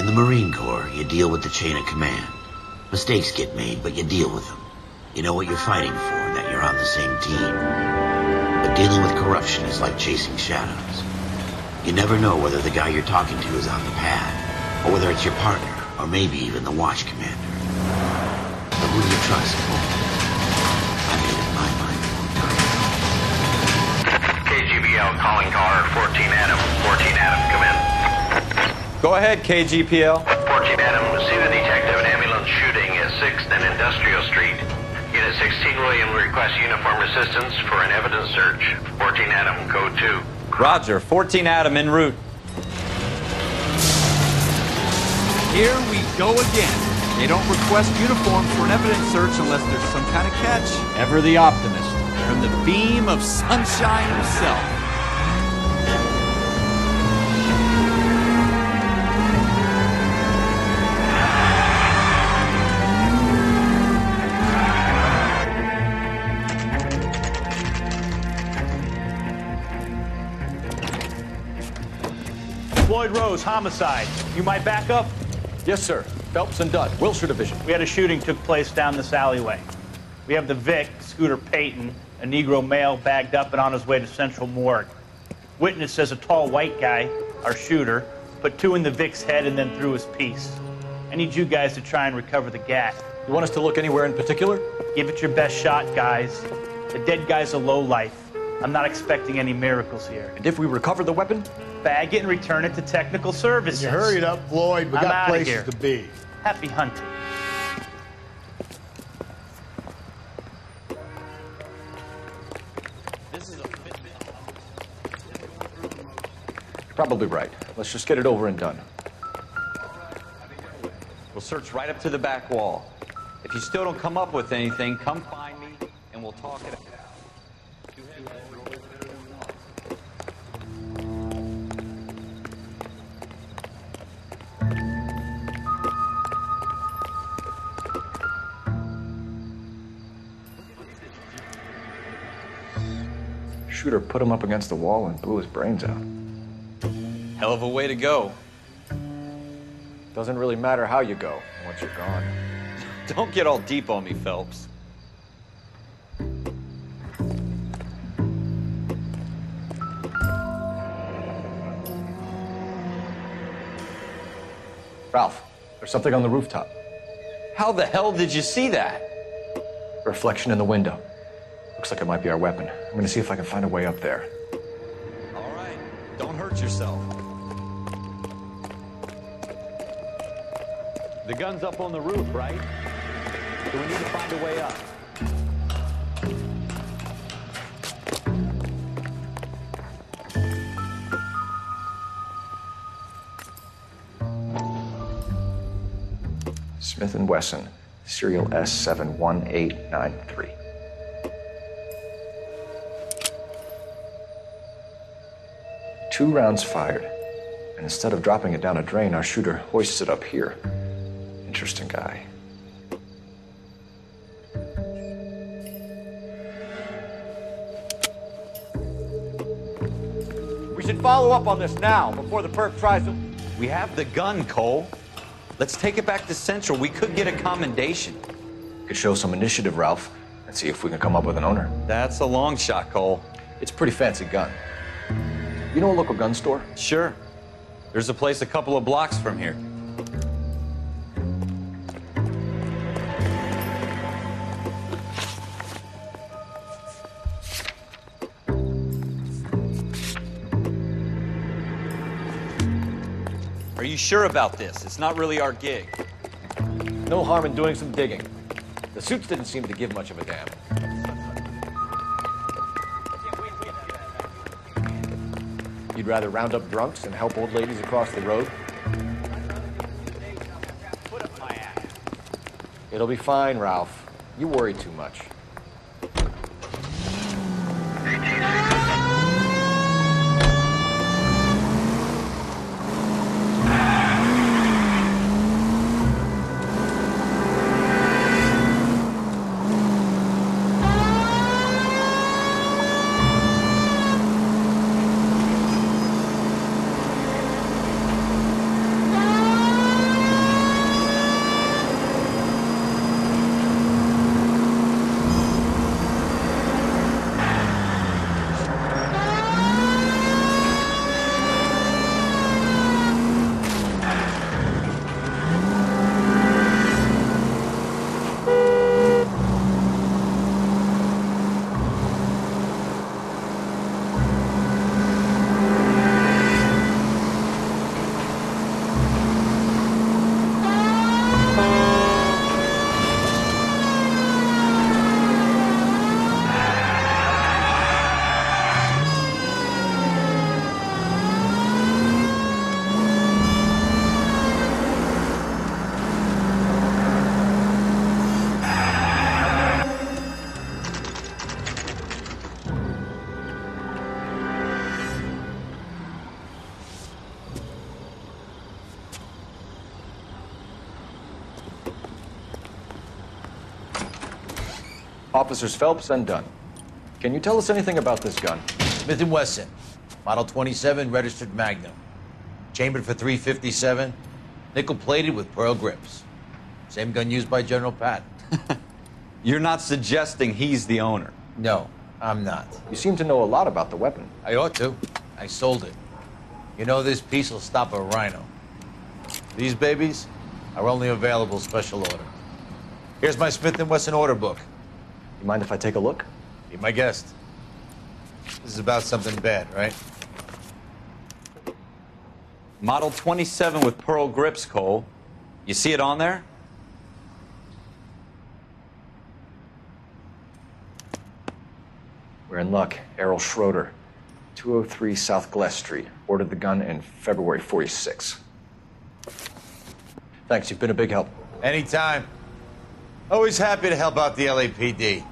the Marine Corps, you deal with the chain of command. Mistakes get made, but you deal with them. You know what you're fighting for, that you're on the same team. But dealing with corruption is like chasing shadows. You never know whether the guy you're talking to is on the pad, or whether it's your partner, or maybe even the watch commander. But who do you trust? I made up my mind a long time ago. KGBL calling caller 14 Adam. 14 Adam, come in. Go ahead, KGPL. 14 Adam, see the detective an ambulance shooting at 6th and Industrial Street. Unit 16 William requests uniform assistance for an evidence search. 14 Adam, code 2. Roger, 14 Adam en route. Here we go again. They don't request uniforms for an evidence search unless there's some kind of catch. Ever the optimist, from the beam of sunshine himself. Floyd Rose, homicide. You might back up? Yes, sir. Phelps and Dunn, Wilshire Division. We had a shooting took place down this alleyway. We have the Vic, Scooter Payton, a Negro male bagged up and on his way to Central Morgue. Witness says a tall white guy, our shooter, put 2 in the Vic's head and then threw his piece. I need you guys to try and recover the gat. You want us to look anywhere in particular? Give it your best shot, guys. The dead guy's a lowlife. I'm not expecting any miracles here. And if we recover the weapon? Bag it and return it to technical services. You hurry it up, Floyd. We I'm got outta places here. to be. Happy hunting. You're probably right. Let's just get it over and done. We'll search right up to the back wall. If you still don't come up with anything, come find me and we'll talk it out. Shooter put him up against the wall and blew his brains out. Hell of a way to go. Doesn't really matter how you go once you're gone. Don't get all deep on me, Phelps. Ralph, there's something on the rooftop. How the hell did you see that? Reflection in the window. Looks like it might be our weapon. I'm gonna see if I can find a way up there. All right, don't hurt yourself. The gun's up on the roof, right? So we need to find a way up. Smith & Wesson, serial S71893. Two rounds fired, and instead of dropping it down a drain, our shooter hoists it up here. Interesting guy. We should follow up on this now, before the perp tries to... We have the gun, Cole. Let's take it back to Central. We could get a commendation. Could show some initiative, Ralph, and see if we can come up with an owner. That's a long shot, Cole. It's a pretty fancy gun. You know a local gun store? Sure. There's a place a couple of blocks from here. Are you sure about this? It's not really our gig. No harm in doing some digging. The suits didn't seem to give much of a damn. You'd rather round up drunks and help old ladies across the road? It'll be fine, Ralph. You worry too much. Officers Phelps and Dunn. Can you tell us anything about this gun? Smith & Wesson, Model 27, registered Magnum. Chambered for .357, nickel-plated with pearl grips. Same gun used by General Patton. You're not suggesting he's the owner? No, I'm not. You seem to know a lot about the weapon. I ought to. I sold it. You know, this piece will stop a rhino. These babies are only available special order. Here's my Smith & Wesson order book. You mind if I take a look? Be my guest. This is about something bad, right? Model 27 with pearl grips, Cole. You see it on there? We're in luck. Errol Schroeder, 203 South Glass Street. Ordered the gun in February '46. Thanks, you've been a big help. Anytime. Always happy to help out the LAPD.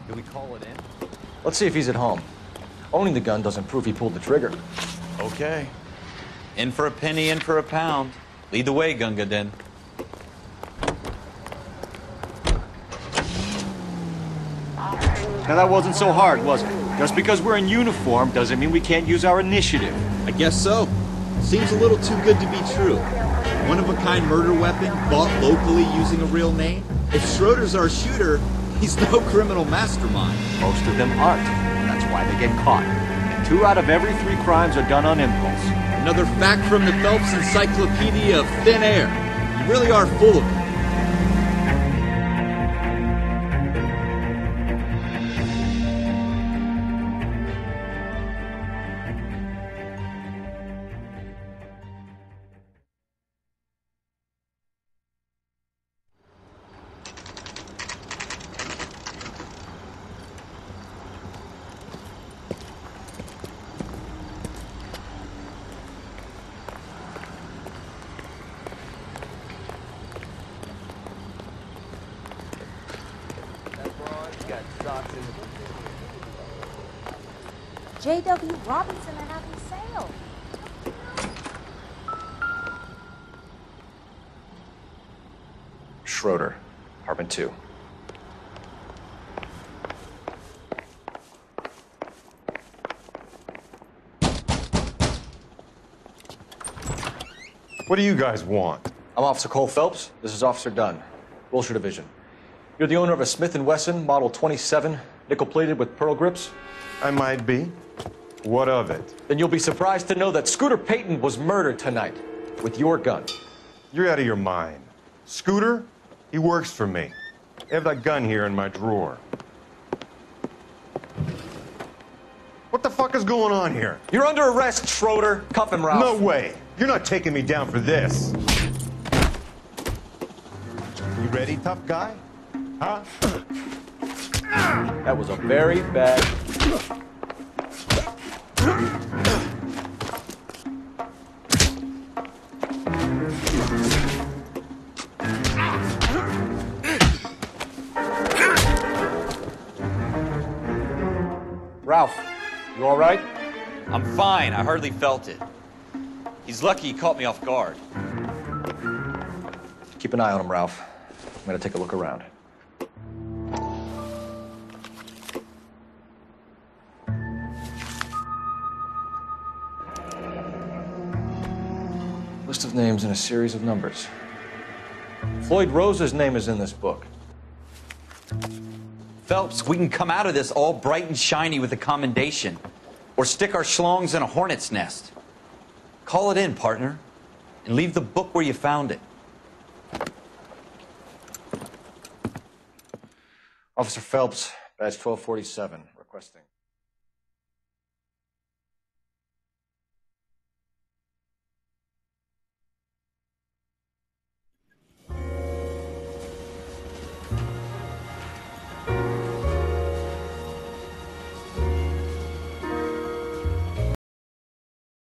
Do we call it in? Let's see if he's at home. Owning the gun doesn't prove he pulled the trigger. Okay. In for a penny, in for a pound. Lead the way, Gunga Din. Now that wasn't so hard, was it? Just because we're in uniform doesn't mean we can't use our initiative. I guess so. Seems a little too good to be true. One-of-a-kind murder weapon bought locally using a real name? If Schroeder's our shooter, he's no criminal mastermind. Most of them aren't, and that's why they get caught. And 2 out of every 3 crimes are done on impulse. Another fact from the Phelps Encyclopedia of Thin Air. You really are full of it. J.W. Robinson are having sale. Schroeder, apartment 2. What do you guys want? I'm Officer Cole Phelps. This is Officer Dunn, Wilshire Division. You're the owner of a Smith & Wesson Model 27, nickel-plated with pearl grips? I might be. What of it? Then you'll be surprised to know that Scooter Payton was murdered tonight with your gun. You're out of your mind. Scooter? He works for me. I have that gun here in my drawer. What the fuck is going on here? You're under arrest, Schroeder. Cuff him, Ralph. No way. You're not taking me down for this. You ready, tough guy? Huh? That was a very bad... Ralph, you all right? I'm fine. I hardly felt it. He's lucky he caught me off guard. Keep an eye on him, Ralph. I'm gonna take a look around. List of names and a series of numbers. Floyd Rose's name is in this book. Phelps, we can come out of this all bright and shiny with a commendation. Or stick our schlongs in a hornet's nest. Call it in, partner. And leave the book where you found it. Officer Phelps, badge 1247, requesting.